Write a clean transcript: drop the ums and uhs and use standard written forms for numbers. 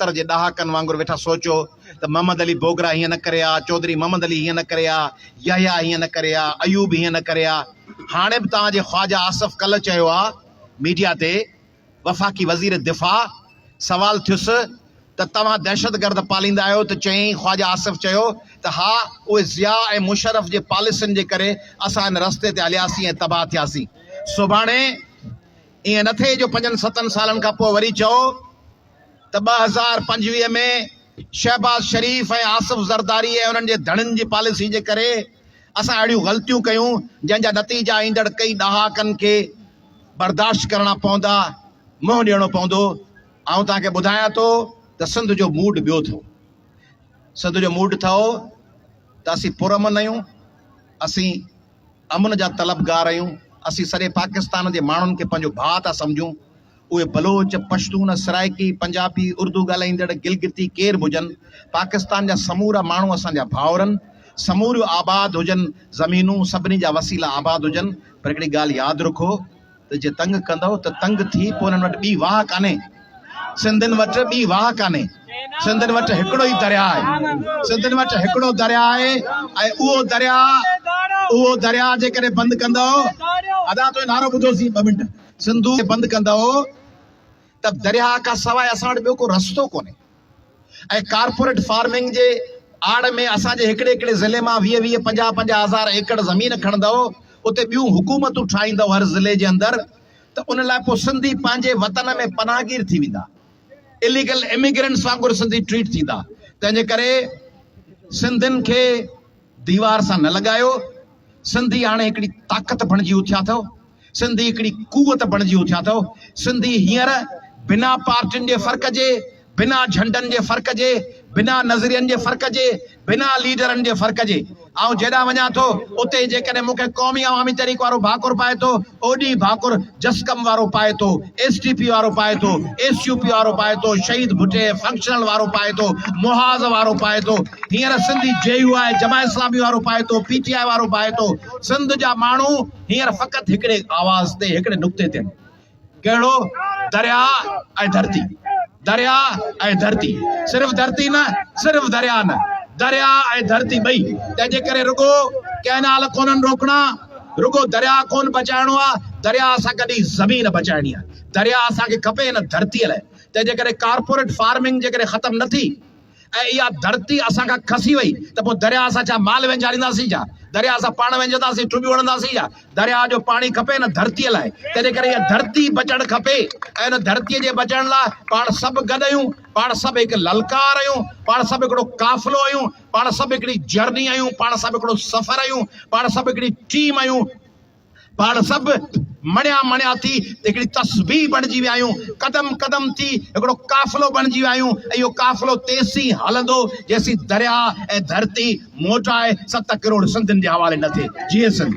70 जे ॾहाकनि वांगुरु वेठा सोचो त मोहम्मद अली बोगरा हीअं न करे आ, चौधरी मोहम्मद अली हीअं न करे आ, यहया हीअं न करे आ, अयूब हीअं न करे आ। हाणे बि तव्हांजे ख्वाजा आसिफ कल्ह चयो आहे मीडिया ते, वफ़ाक़ी वज़ीर दिफ़ा सवाल थियुसि त तव्हां दहशतगर्द पालींदा आहियो, त चयईं ख्वाजा आसिफ चयो त हा उहे ज़िया ऐं मुशर्रफ जे पॉलिसियुनि जे करे असां हिन रस्ते ते हलियासीं ऐं तबाह थियासीं। सुभाणे ईअं न थिए जो 5-7 सालनि खां पोइ वरी चओ त 2025 में शहबाज शरीफ ऐं आसिफ ज़रदारी ऐं उन्हनि जे धड़नि जी पॉलिसी जे करे असां अहिड़ियूं ग़लतियूं कयूं जंहिंजा नतीजा ईंदड़ कई ॾहाकनि खे बर्दाश्त करणा पवंदा, मुंहुं ॾियणो पवंदो। आउं तव्हांखे ॿुधायां थो त सिंध जो मूड ॿियो थियो। सिंध जो मूड थियो त असीं पुरअमन आहियूं, असीं अमन जा तलबगार आहियूं, असीं सॼे पाकिस्तान जे माण्हुनि खे पंहिंजो भाउ था सम्झूं। उहे बलोच, पश्तून, सराइकी, पंजाबी, उर्दू ॻाल्हाईंदड़, गिलगिती केर बि हुजनि, पाकिस्तान जा समूरा माण्हू असांजा भाउरनि, समूरियूं आबाद हुजनि, ज़मीनूं सभिनी जा वसीला आबाद हुजनि। पर हिकिड़ी ॻाल्हि यादि रखो त जे तंग कंदव त तंग थी पोइ हुननि वटि ॿी वाह कान्हे। सिंधियुनि वटि ॿी वाह कान्हे। सिंधियुनि वटि हिकिड़ो ई दरिया आहे। सिंधियुनि वटि हिकिड़ो दरिया आहे ऐं उहो दरिया जेकॾहिं बंदि कंदव, अदा तो नारो ॿुधोसीं 2 मिंट, सिंधू बंदि कंदव त दरिया खां सवाइ असां वटि ॿियो को रस्तो कोन्हे। ऐं कारपोरेट फार्मिंग जे आड़ में असांजे हिकिड़े ज़िले मां 20-20, 50-50 हज़ार एकड़ ज़मीन खणंदव, उते ॿियूं हुकूमतूं ठाहींदव हर ज़िले जे अंदरि, त उन लाइ पोइ सिंधी पंहिंजे वतन में पनाहगीर थी वेंदा, इलीगल इमिग्रेंट्स वांगुरु सिंधी ट्रीट थींदा। तंहिंजे करे सिंधियुनि खे दीवार सां न लॻायो। सिंधी हाणे हिकिड़ी ताक़त बणिजी उथिया अथव, सिंधी हिकिड़ी कुवत बणिजी उथिया अथव। सिंधी हींअर बिना पार्टियुनि जे फ़र्क़ जे, बिना झंडनि जे फ़र्क़ जे, बिना नज़रियनि जे फ़र्क़ जे, बिना लीडरनि जे फ़र्क़ जे, ऐं जेॾां वञा थो उते जेकॾहिं मूंखे क़ौमी अवामी तहरीक वारो भाकुर पाए थो, ओॾी भाकुर जसकम वारो पाए थो, SDP वारो पाए थो, SUP वारो पाए थो, शहीद भुटे फंक्शनल वारो पाए थो, मुहाज़ वारो पाए थो, हींअर सिंधी JUI जमा इस्लामी वारो पाए थो, PTI वारो पाए थो। सिंध जा माण्हू हींअर फ़क़ति हिकिड़े आवाज़ ते, हिकिड़े नुक़्ते ते, कहिड़ो? दरिया ऐं धरती, दरिया ऐं धरती, सिर्फ़ धरती न, सिर्फ़ दरिया न, दरिया ऐं धरती ॿई। तंहिंजे करे रुगो कैनाल कोन्हनि रोकणा, रुगो दरिया कोन बचाइणो आहे, दरिया असां कॾहिं ज़मीन बचाइणी आहे, दरिया असांखे खपे हिन धरतीअ लाइ। तंहिंजे करे कारपोरेट फार्मिंग जेकॾहिं ख़तमु न थी ऐं इहा धरती असां खां खसी वई त पोइ दरिया असां छा माल वेंचारींदासीं छा? दरिया असां पाण वेंजंदासीं, टुबियूं हणंदासीं छा? दरिया जो पाणी खपे न धरतीअ लाइ। तंहिंजे करे इहा धरती बचणु खपे ऐं हिन धरतीअ जे बचण लाइ पाण सभु गॾु आहियूं, पाण सभु हिकु ललकार आहियूं, पाण सभु हिकिड़ो काफ़िलो आहियूं, पाण सभु हिकिड़ी जर्नी आहियूं, पाण सभु हिकिड़ो सफ़र आहियूं, पाण सभु हिकिड़ी टीम आहियूं, पाण सभु मणिया थी हिकिड़ी तस्बीह बणिजी विया आहियूं, क़दम क़दम थी हिकिड़ो काफ़िलो बणिजी विया आहियूं। ऐं इहो काफ़िलो तेसीं हलंदो जेसीं दरिया ऐं धरती मोटाए 7 करोड़ सिंधियुनि जे हवाले न थिए। जीअं सिंध।